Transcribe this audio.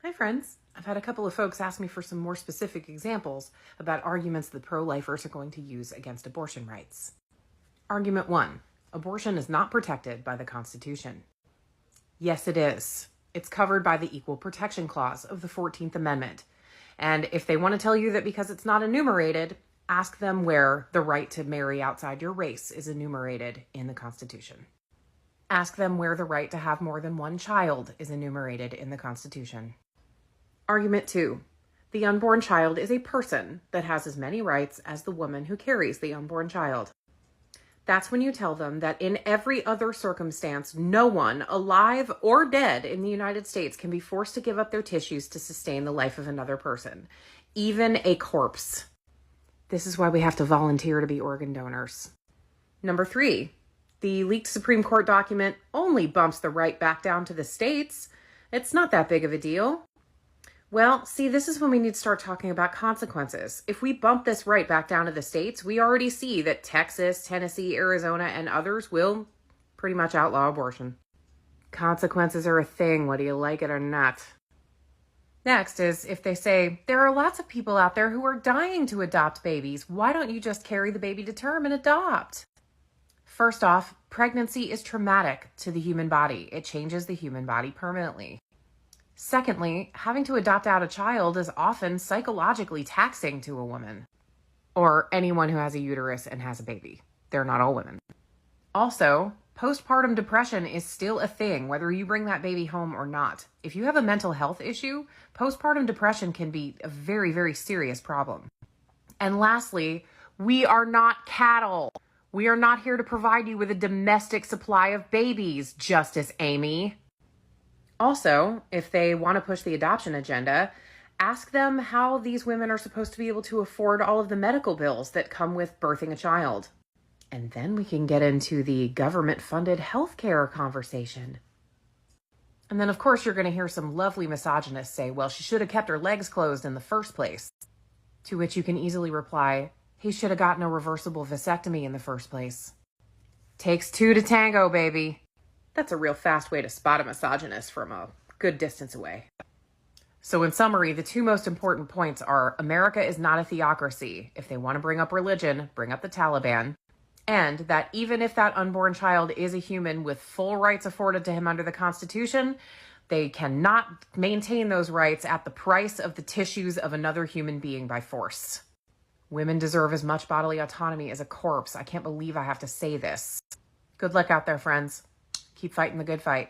Hi, friends. I've had a couple of folks ask me for some more specific examples about arguments that pro-lifers are going to use against abortion rights. Argument 1. Abortion is not protected by the Constitution. Yes, it is. It's covered by the Equal Protection Clause of the 14th Amendment. And if they want to tell you that because it's not enumerated, ask them where the right to marry outside your race is enumerated in the Constitution. Ask them where the right to have more than one child is enumerated in the Constitution. Argument 2. The unborn child is a person that has as many rights as the woman who carries the unborn child. That's when you tell them that in every other circumstance, no one, alive or dead in the United States, can be forced to give up their tissues to sustain the life of another person, even a corpse. This is why we have to volunteer to be organ donors. Number 3. The leaked Supreme Court document only bumps the right back down to the states. It's not that big of a deal. Well, see, this is when we need to start talking about consequences. If we bump this right back down to the states, we already see that Texas, Tennessee, Arizona, and others will pretty much outlaw abortion. Consequences are a thing, whether you like it or not. Next is if they say, there are lots of people out there who are dying to adopt babies. Why don't you just carry the baby to term and adopt? First off, pregnancy is traumatic to the human body. It changes the human body permanently. Secondly, having to adopt out a child is often psychologically taxing to a woman, or anyone who has a uterus and has a baby. They're not all women. Also, postpartum depression is still a thing, whether you bring that baby home or not. If you have a mental health issue, postpartum depression can be a very, very serious problem. And lastly, we are not cattle. We are not here to provide you with a domestic supply of babies, Justice Amy. Also, if they want to push the adoption agenda, ask them how these women are supposed to be able to afford all of the medical bills that come with birthing a child. And then we can get into the government-funded healthcare conversation. And then, of course, you're going to hear some lovely misogynists say, well, she should have kept her legs closed in the first place. To which you can easily reply, he should have gotten a reversible vasectomy in the first place. Takes two to tango, baby. That's a real fast way to spot a misogynist from a good distance away. So in summary, the two most important points are America is not a theocracy. If they want to bring up religion, bring up the Taliban. And that even if that unborn child is a human with full rights afforded to him under the Constitution, they cannot maintain those rights at the price of the tissues of another human being by force. Women deserve as much bodily autonomy as a corpse. I can't believe I have to say this. Good luck out there, friends. Keep fighting the good fight.